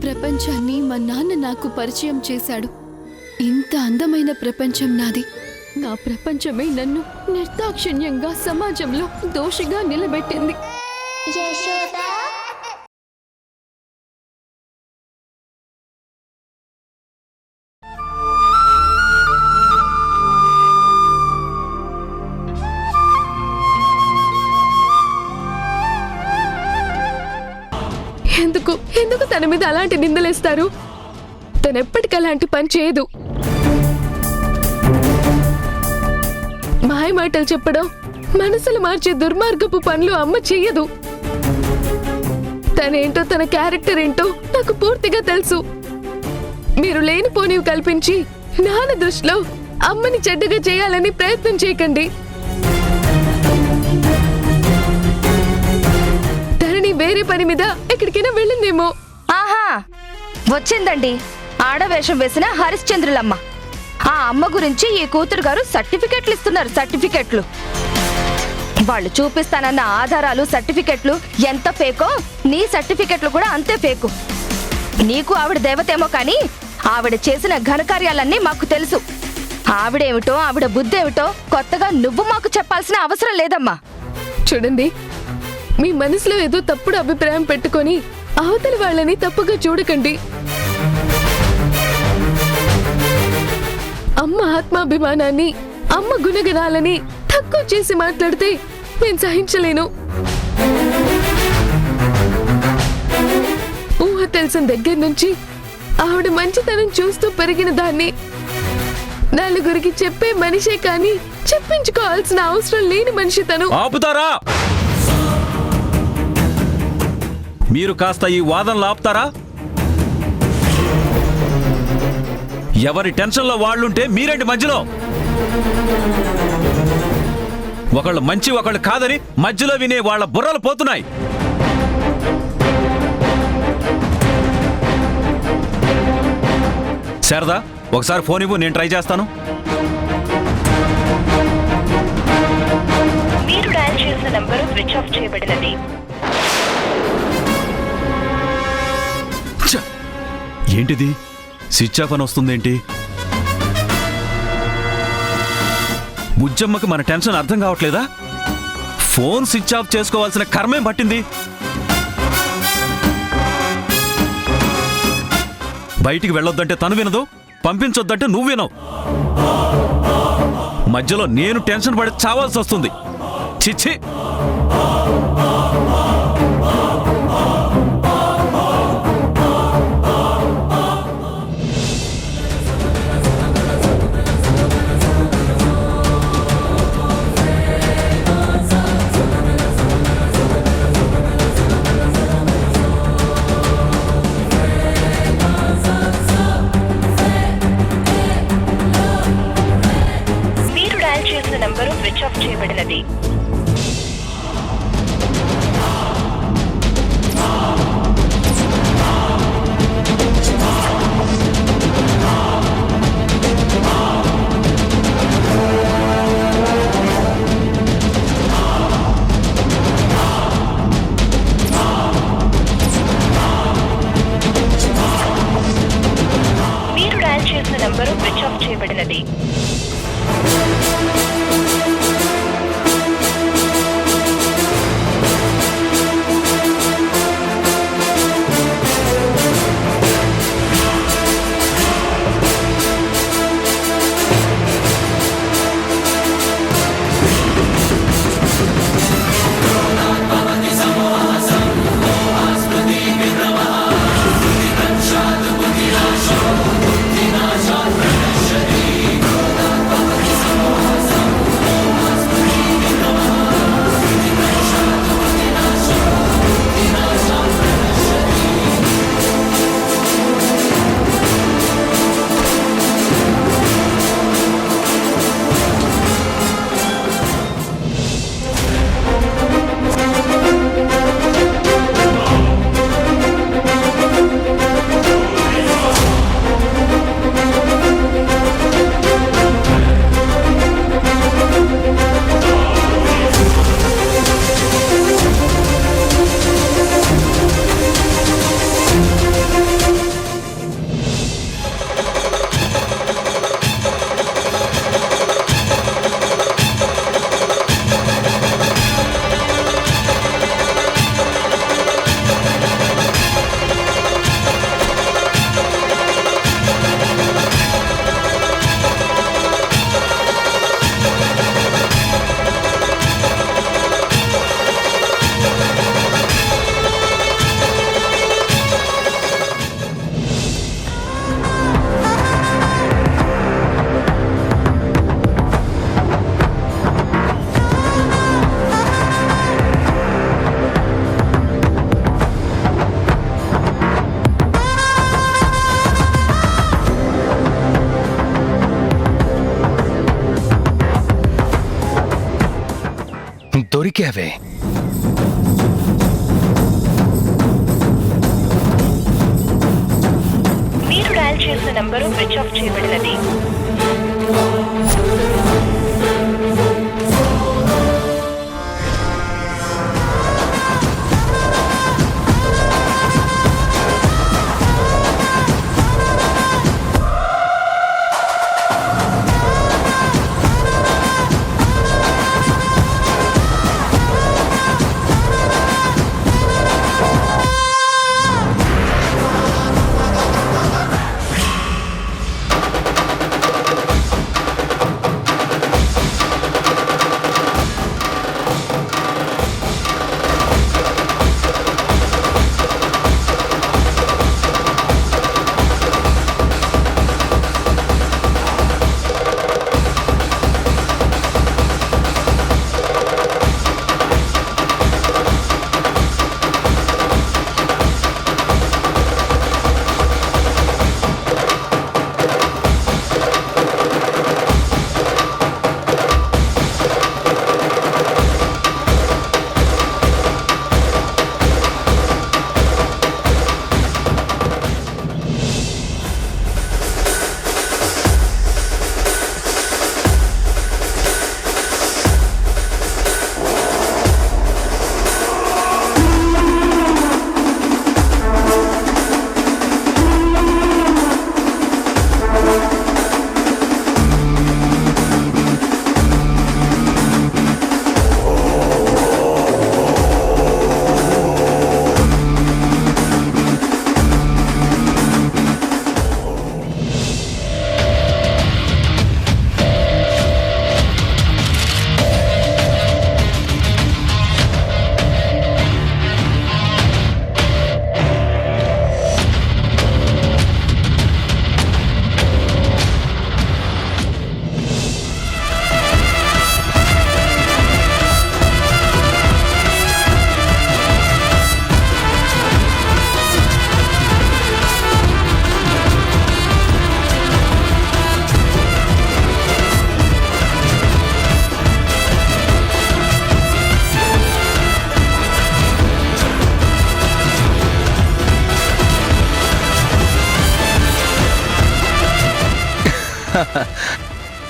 ప్రపంచాన్ని మా నాన్న నాకు పరిచయం చేశాడు. ఇంత అందమైన ప్రపంచం నాది. నా ప్రపంచమే నన్ను నిర్దాక్షిణ్యంగా సమాజంలో దోషిగా నిలబెట్టింది. ఎందుకు ఎందుకు తన మీద అలాంటి నిందలేస్తారు? తనెప్పటికీ అలాంటి పని చేయదు. మాయ మాటలు చెప్పడం, మనసులు మార్చే దుర్మార్గపు పనులు అమ్మ చెయ్యదు. తనేంటో, తన క్యారెక్టర్ ఏంటో నాకు పూర్తిగా తెలుసు. మీరు లేనిపోనివి కల్పించి నాన్న దృష్టిలో అమ్మని చెడ్డగా చేయాలని ప్రయత్నం చేయకండి. తనని వేరే పని మీద ఎక్కడికైనా వెళ్ళిందేమో. ఆహా, వచ్చిందండి ఆడవేషం వేసిన హరిశ్చంద్రులమ్మ. ఆ అమ్మ గురించి ఈ కూతురు గారు సర్టిఫికెట్లు ఇస్తున్నారు. సర్టిఫికెట్లు వాళ్ళు చూపిస్తానన్న ఆధారాలు, సర్టిఫికెట్లు ఎంత ఫేకో నీ సర్టిఫికెట్లు కూడా అంతే ఫేకు. నీకు ఆవిడ దేవతేమో కానీ ఆవిడ చేసిన ఘనకార్యాలన్నీ మాకు తెలుసు. ఆవిడేమిటో, ఆవిడ బుద్ధేమిటో కొత్తగా నువ్వు మాకు చెప్పాల్సిన అవసరం లేదమ్మా. చూడండి, మీ మనసులో ఏదో తప్పుడు అభిప్రాయం పెట్టుకొని అవతలి వాళ్ళని తప్పుగా చూడకండి. అమ్మ ఆత్మాభిమానాన్ని, అమ్మ గుణగణాలని తక్కువ చేసి మాట్లాడితే నేను సహించలేను. ఊహ తెలిసిన దగ్గర నుంచి ఆవిడ మంచితనం చూస్తూ పెరిగిన దాన్ని. నలుగురికి చెప్పే మనిషే కానీ చెప్పించుకోవాల్సిన అవసరం లేని మనిషి తను. ఆపుతారా? మీరు కాస్త ఈ వాదనలు ఆపుతారా? ఎవరి టెన్షన్లో వాళ్ళుంటే మీరేంటి మధ్యలో? ఒకళ్ళు మంచి ఒకళ్ళు కాదని మధ్యలో వినే వాళ్ళ బుర్రలు పోతున్నాయి. శారదా, ఒకసారి ఫోన్ ఇవ్వు, నేను ట్రై చేస్తాను. మీరు డయల్ చేసిన నంబరు స్విచ్ ఆఫ్ చేయబడినది. ఏంటిది? స్విచ్ ఆఫ్ అని వస్తుందేంటి? బుజ్జమ్మకి మన టెన్షన్ అర్థం కావట్లేదా? ఫోన్ స్విచ్ ఆఫ్ చేసుకోవాల్సిన కర్మేం పట్టింది? బయటికి వెళ్ళొద్దంటే తను వినదు, పంపించొద్దంటే నువ్వు వినవు. మధ్యలో నేను టెన్షన్ పడి చావాల్సి వస్తుంది. చిచ్చి! నంబరు స్విచ్ ఆఫ్ చేయబడినది. మీరు డయల్ చేసిన నంబరు స్విచ్ ఆఫ్ చేయబడినది. దొరికావే. మీరు డయల్ చేసిన నంబరు స్విచ్ ఆఫ్ చేయబడినది.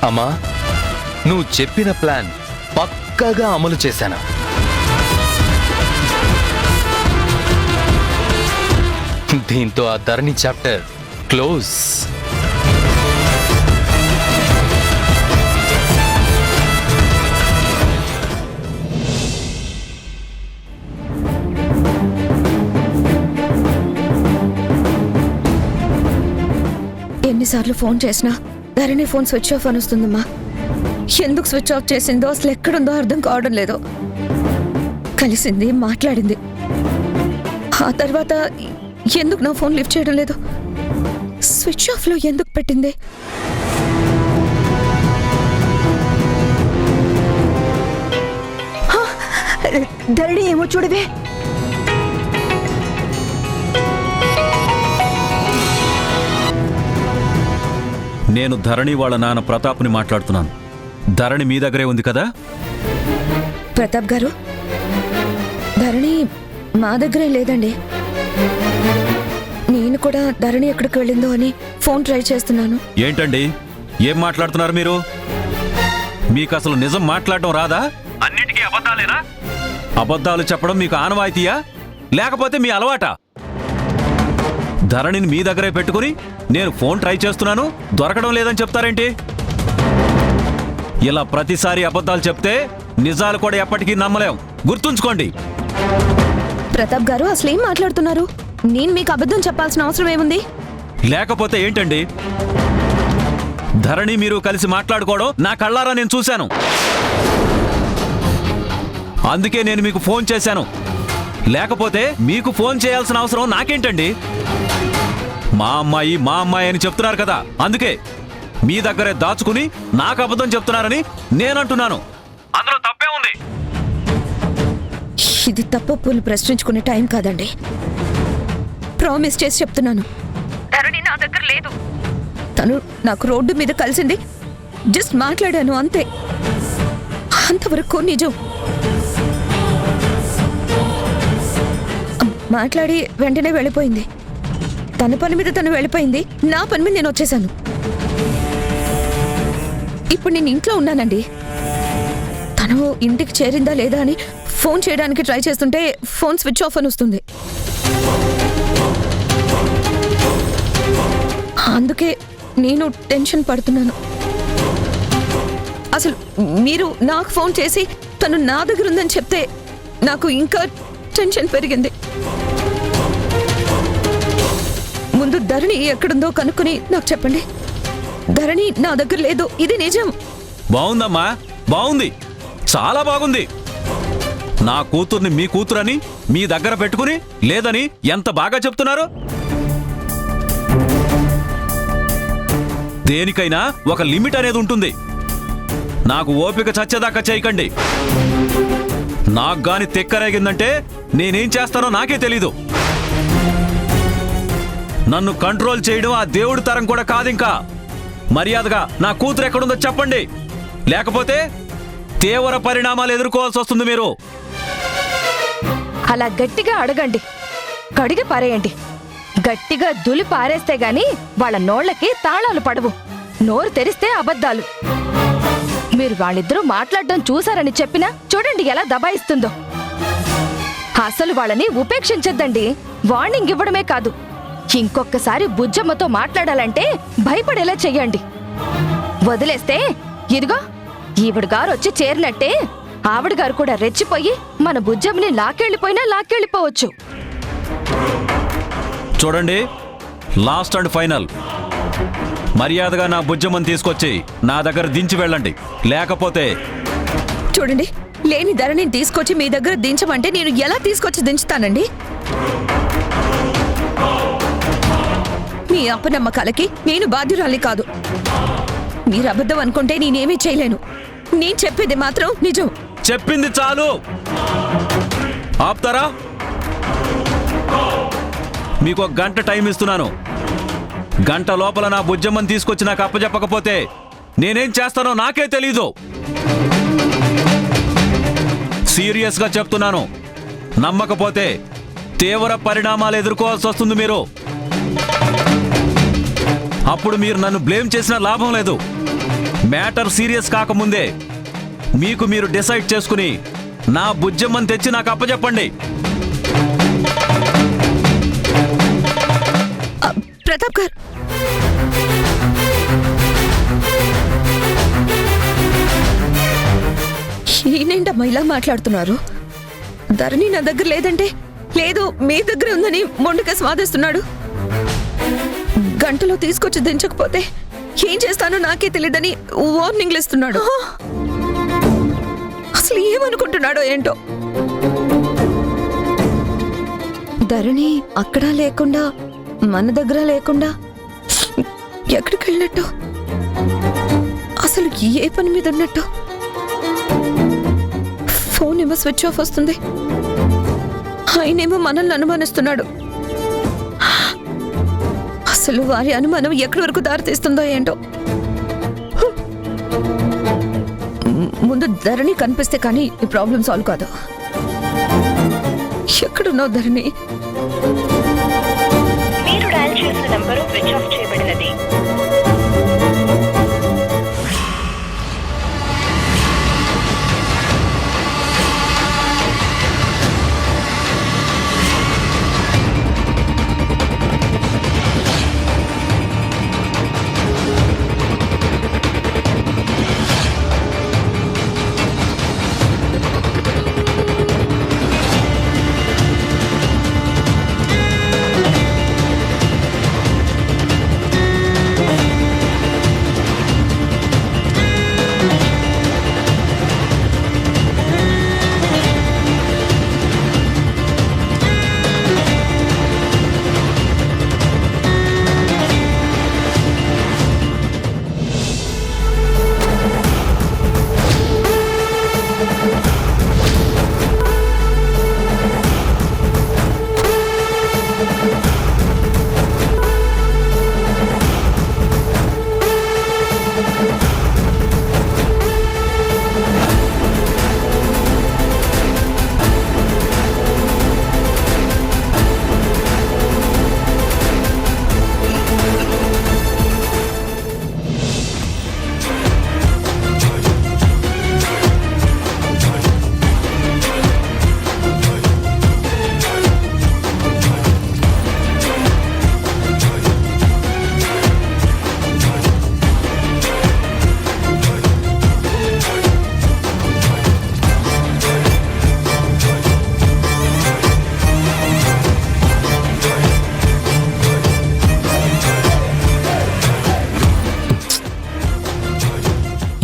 అమ్మా, నువ్వు చెప్పిన ప్లాన్ పక్కాగా అమలు చేశాను. దీంతో ఆ ధరణి చాప్టర్ క్లోజ్. ఎన్నిసార్లు ఫోన్ చేసినా ధరణి ఫోన్ స్విచ్ ఆఫ్ అని వస్తుందమ్మా. ఎందుకు స్విచ్ ఆఫ్ చేసిందో, అసలు ఎక్కడుందో అర్థం కావడం లేదు. కలిసింది, మాట్లాడింది, ఆ తర్వాత ఎందుకు నా ఫోన్ లిఫ్ట్ చేయడం లేదు? స్విచ్ ఆఫ్ లో ఎందుకు పెట్టింది? ధరణి ఏమో చూడవే. నేను ధరణి వాళ్ళ నాన్న ప్రతాప్ని మాట్లాడుతున్నాను. ధరణి మీ దగ్గరే ఉంది కదా? ప్రతాప్ గారు, ధరణి మా దగ్గరే లేదండి. నేను కూడా ధరణి ఎక్కడికి వెళ్ళిందో అని ఫోన్ ట్రై చేస్తున్నాను. ఏంటండి, ఏం మాట్లాడుతున్నారు మీరు? మీకు అసలు నిజం మాట్లాడడం రాదా? అన్నిటికీ అబద్ధాలేనా? అబద్ధాలు చెప్పడం మీకు ఆనవాయితీయా, లేకపోతే మీ అలవాటా? ధరణిని మీ దగ్గరే పెట్టుకుని నేను ఫోన్ ట్రై చేస్తున్నాను, దొరకడం లేదని చెప్తారేంటి? ఇలా ప్రతిసారి అబద్ధాలు చెప్తే నిజాలు కూడా ఎప్పటికీ నమ్మలేం, గుర్తుంచుకోండి. ప్రతాప్ గారు, అసలు ఏం మాట్లాడుతున్నారు? నేను మీకు అబద్ధం చెప్పాల్సిన అవసరం ఏముంది? లేకపోతే ఏంటండి? ధరణి మీరు కలిసి మాట్లాడుకోవడం నా కళ్ళారా నేను చూశాను. అందుకే నేను మీకు ఫోన్ చేశాను. లేకపోతే మీకు ఫోన్ చేయాల్సిన అవసరం నాకేంటండి? మా అమ్మాయి అని చెప్తున్నారు కదా, అందుకే మీ దగ్గరే దాచుకుని నాకు అబద్ధం చెప్తున్నారని నేనంటున్నాను. అందులో తప్పే ఉంది. ఇది తప్పులు ప్రశ్నించుకునే టైం కాదండి. ప్రామిస్ చేసి చెప్తున్నాను, ధరణి నా దగ్గర లేదు. తను నాకు రోడ్డు మీద కలిసింది, జస్ట్ మాట్లాడాను అంతే. అంతవరకు నిజం. మాట్లాడి వెంటనే వెళ్ళిపోయింది. తన పని మీద తను వెళ్ళిపోయింది, నా పని మీద నేను వచ్చేసాను. ఇప్పుడు నేను ఇంట్లో ఉన్నానండి. తను ఇంటికి చేరిందా లేదా అని ఫోన్ చేయడానికి ట్రై చేస్తుంటే ఫోన్ స్విచ్ ఆఫ్ అని వస్తుంది. అందుకే నేను టెన్షన్ పడుతున్నాను. అసలు మీరు నాకు ఫోన్ చేసి తను నా దగ్గర ఉందని చెప్తే నాకు ఇంకా టెన్షన్ పెరిగింది. ముందు ధరణి ఎక్కడుందో కనుక్కుని నాకు చెప్పండి. ధరణి నా దగ్గర లేదు, ఇది నిజం. బాగుందమ్మా, బాగుంది, చాలా బాగుంది. నా కూతుర్ని మీ కూతురని మీ దగ్గర పెట్టుకుని లేదని ఎంత బాగా చెప్తున్నారు. దేనికైనా ఒక లిమిట్ అనేది ఉంటుంది. నాకు ఓపిక చచ్చేదాకా చేయకండి. నాకు గాని తెక్కరేగిందంటే నేనేం చేస్తానో నాకే తెలీదు. నన్ను కంట్రోల్ చేయడం ఆ దేవుడి తరం కూడా కాదింకా. మర్యాదగా నా కూతురు ఎక్కడుందో చెప్పండి, లేకపోతే తీవ్ర పరిణామాలు ఎదుర్కోవాల్సి వస్తుంది. మీరు అలా గట్టిగా అడగండి, కడిగి పారేయండి. గట్టిగా దులి పారేస్తే గాని వాళ్ళ నోళ్లకి తాళాలు పడవు. నోరు తెరిస్తే అబద్ధాలు. మీరు వాళ్ళిద్దరూ మాట్లాడడం చూసారని చెప్పినా చూడండి ఎలా దబాయిస్తుందో. అసలు వాళ్ళని ఉపేక్షించద్దండి, వార్నింగ్ ఇవ్వడమే కాదు, ఇంకొకసారి బుజ్జమ్మతో మాట్లాడాలంటే భయపడేలా చెయ్యండి. వదిలేస్తే ఇదిగో ఈవిడ గారు వచ్చి చేరినట్టే ఆవిడ గారు కూడా రెచ్చిపోయి మన బుజ్జమ్మని లాక్కెళ్ళిపోయినా లాక్కెళ్ళిపోవచ్చు. చూడండి, లాస్ట్ అండ్ ఫైనల్. మర్యాదగా నా బుజ్జమ్మని తీసుకొచ్చి నా దగ్గర దించి వెళ్ళండి, లేకపోతే చూడండి, లేని ధరణిని తీసుకొచ్చి మీ దగ్గర దించమంటే నేను ఎలా తీసుకొచ్చి దించుతానండి? మీ అపనమ్మకాలకి నేను బాధ్యురాలి కాదు. మీరు అబద్ధం అనుకుంటే నేనేమీ చేయలేను. నేను చెప్పేది మాత్రం నిజం. చెప్పింది చాలు, ఆపుతారా? మీకు ఒక గంట టైం ఇస్తున్నాను. గంట లోపల నా బుజ్జమ్మని తీసుకొచ్చి నాకు అప్పచెప్పకపోతే నేనేం చేస్తానో నాకే తెలీదు. సీరియస్గా చెప్తున్నాను. నమ్మకపోతే తీవ్ర పరిణామాలు ఎదుర్కోవాల్సి వస్తుంది. మీరు అప్పుడు మీరు నన్ను బ్లేమ్ చేసిన లాభం లేదు. మ్యాటర్ సీరియస్ కాకముందే మీకు మీరు డిసైడ్ చేసుకుని నా బుజ్జమ్మని తెచ్చి నాకు అప్పచెప్పండి. ప్రతాప్ గారు, ఈయనేంటమ్మా ఇలా మాట్లాడుతున్నారు? ధరణి నా దగ్గర లేదంటే లేదు మీ దగ్గర ఉందని మొండుగా స్వాదిస్తున్నాడు. గంటలో తీసుకొచ్చి దించకపోతే ఏం చేస్తానో నాకే తెలియదని వార్నింగ్లు ఇస్తున్నాడు. అసలు ఏమనుకుంటున్నాడో ఏంటో. ధరణి అక్కడ లేకుండా మన దగ్గర లేకుండా ఎక్కడికి వెళ్ళినట్టు, అసలు ఏ పని మీద ఉన్నట్టు? ఫోన్ ఏమో స్విచ్ ఆఫ్ వస్తుంది. ఆయనేమో మనల్ని అనుమానిస్తున్నాడు. అసలు వారి అనుమానం ఎక్కడి వరకు దారితీస్తుందో ఏంటో. ముందు ధరణి కనిపిస్తే కానీ ఈ ప్రాబ్లం సాల్వ్ కాదు. ఎక్కడున్నావు ధరణి? మీరు డయల్ చేసిన నంబరు స్విచ్ ఆఫ్ చేయబడినది.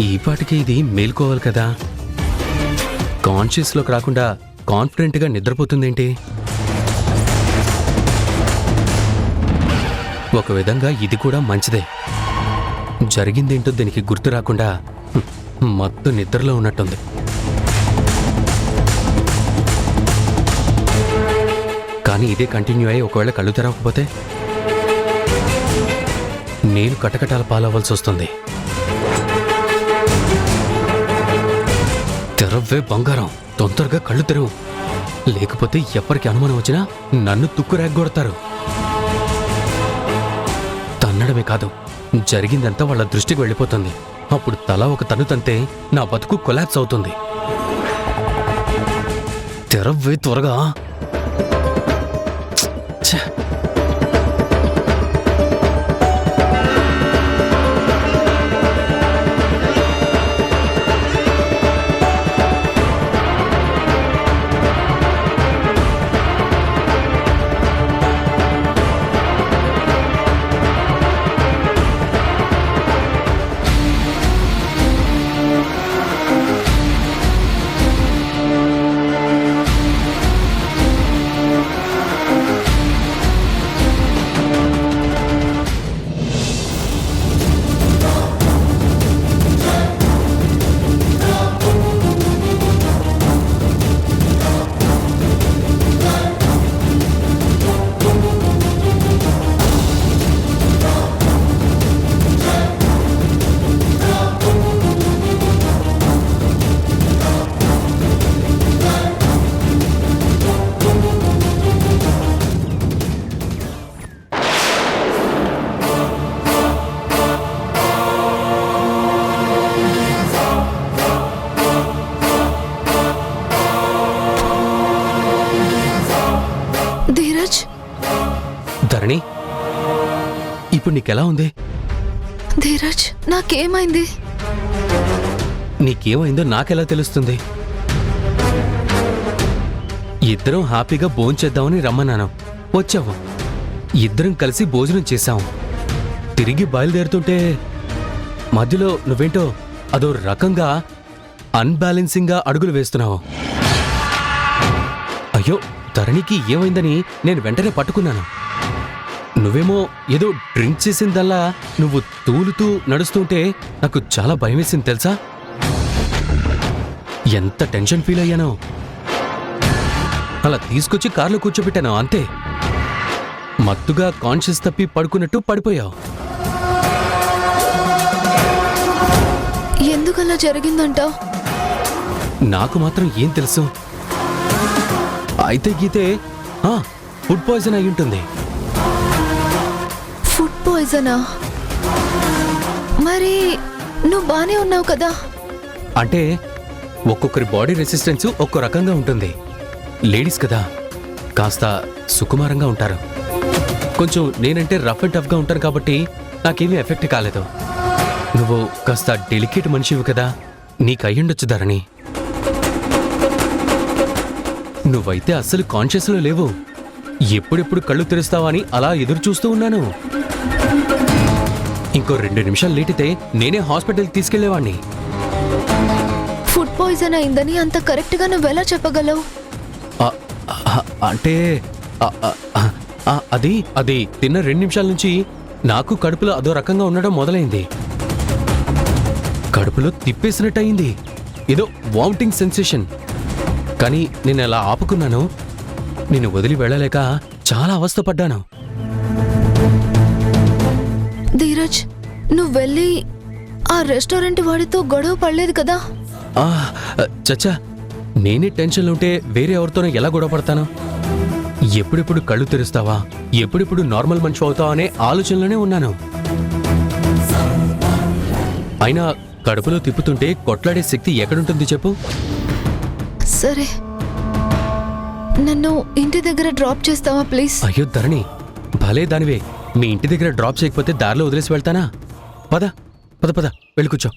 ఈ పాటికి ఇది మేల్కోవాలి కదా. కాన్షియస్లోకి రాకుండా కాన్ఫిడెంట్గా నిద్రపోతుందేంటి? ఒక విధంగా ఇది కూడా మంచిదే. జరిగిందేంటో దీనికి గుర్తు రాకుండా మత్తు నిద్రలో ఉన్నట్టుంది. కానీ ఇదే కంటిన్యూ అయ్యి ఒకవేళ కళ్ళు తెరవకపోతే నేను కటకటాల పాలవ్వాల్సి వస్తుంది. తెరవ్వే బంగారం, తొందరగా కళ్ళు తెరవు, లేకపోతే ఎప్పటికి అనుమానం వచ్చినా నన్ను తుక్కు రేగొడతారు. తన్నడమే కాదు, జరిగిందంతా వాళ్ళ దృష్టికి వెళ్ళిపోతుంది. అప్పుడు తల ఒక తను తంతే నా బతుకు కొలాప్స్ అవుతుంది. తెరవ్వే త్వరగా. ఛ! ధీరజ్, ధరణి, ఇప్పుడు నీకెలా ఉంది? ధీరజ్, నాకేమైంది? నీకేమైందో నాకెలా తెలుస్తుంది? ఇద్దరం హ్యాపీగా భోంచేద్దామని రమ్మన్నాను, వచ్చావు. ఇద్దరం కలిసి భోజనం చేశాం. తిరిగి బయలుదేరుతుంటే మధ్యలో నువ్వేంటో అదో రకంగా అన్బ్యాలెన్సింగ్గా అడుగులు వేస్తున్నావు. అయ్యో, ధరణికి ఏమైందని నేను వెంటనే పట్టుకున్నాను. నువ్వేమో ఏదో డ్రింక్ చేసిందల్లా నువ్వు తూలుతూ నడుస్తుంటే నాకు చాలా భయం వేసింది తెలుసా? ఎంత టెన్షన్ ఫీల్ అయ్యానో. అలా తీసుకొచ్చి కార్లో కూర్చోబెట్టాను, అంతే. మత్తుగా కాన్షియస్ తప్పి పడుకున్నట్టు పడిపోయావు. ఎందుకలా జరిగిందంటావ్? నాకు మాత్రం ఏం తెలుసు? అయితే గీతే ఫుడ్ పాయిజన్ అయి ఉంటుంది. ఫుడ్ పాయిజనా? మరి నువ్వు బానే ఉన్నావు కదా? అంటే ఒక్కొక్కరి బాడీ రెసిస్టెన్స్ ఒక్కో రకంగా ఉంటుంది. లేడీస్ కదా, కాస్త సుకుమారంగా ఉంటారు. కొంచెం నేనంటే రఫ్ అండ్ టఫ్గా ఉంటాను కాబట్టి నాకేమీ ఎఫెక్ట్ కాలేదు. నువ్వు కాస్త డెలికేట్ మనిషివి కదా, నీకు అయ్యుండొచ్చు ధరణి. నువ్వైతే అస్సలు కాన్షియస్లో లేవు. ఎప్పుడెప్పుడు కళ్ళు తెరుస్తావా అని అలా ఎదురు చూస్తూ ఉన్నాను. ఇంకో 2 నిమిషాలు లేటితే నేనే హాస్పిటల్కి తీసుకెళ్లేవాణ్ణి. ఫుడ్ పాయిజన్ అయిందని అంత కరెక్ట్గా నువ్వెలా చెప్పగలవు? అంటే అది తిన్న 2 నిమిషాల నుంచి నాకు కడుపులో అదో రకంగా ఉండడం మొదలైంది. కడుపులో తిప్పేసినట్టు అయింది, ఏదో వామిటింగ్ సెన్సేషన్. కానీ నేను అలా ఆపుకున్నాను. నేను వదిలి వెళ్ళలేక చాలా అవస్థపడ్డాను. ధీరజ్, నువ్వు వెళ్ళి ఆ రెస్టారెంట్ వాడితో గొడవ పడలేదు కదా? చచ్చా, నేనే టెన్షన్లో ఉంటే వేరే ఎవరితోనో ఎలా గొడవ పడతాను? ఎప్పుడెప్పుడు కళ్ళు తెరుస్తావా, ఎప్పుడెప్పుడు నార్మల్ మనిషి అవుతావా అనే ఆలోచనలోనే ఉన్నాను. అయినా కడుపులో తిప్పుతుంటే కొట్లాడే శక్తి ఎక్కడుంటుంది చెప్పు? సరే, నన్ను ఇంటి దగ్గర డ్రాప్ చేస్తావా ప్లీజ్? అయ్యో ధరణి, భలే దానివే. మీ ఇంటి దగ్గర డ్రాప్ చేయకపోతే దారిలో వదిలేసి వెళ్తానా? పద పద పద, వెళ్ళి కూర్చో.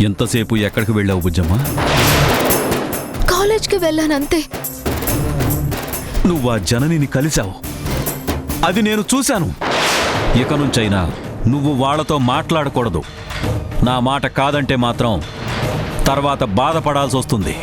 ఎంతసేపు ఎక్కడికి వెళ్ళావు బుజ్జమ్మ? కాలేజ్కి వెళ్ళానంతే. నువ్వు ఆ జననిని కలిశావు, అది నేను చూశాను. ఇక నుంచైనా నువ్వు వాళ్ళతో మాట్లాడకూడదు. నా మాట కాదంటే మాత్రం తర్వాత బాధపడాల్సి వస్తుంది.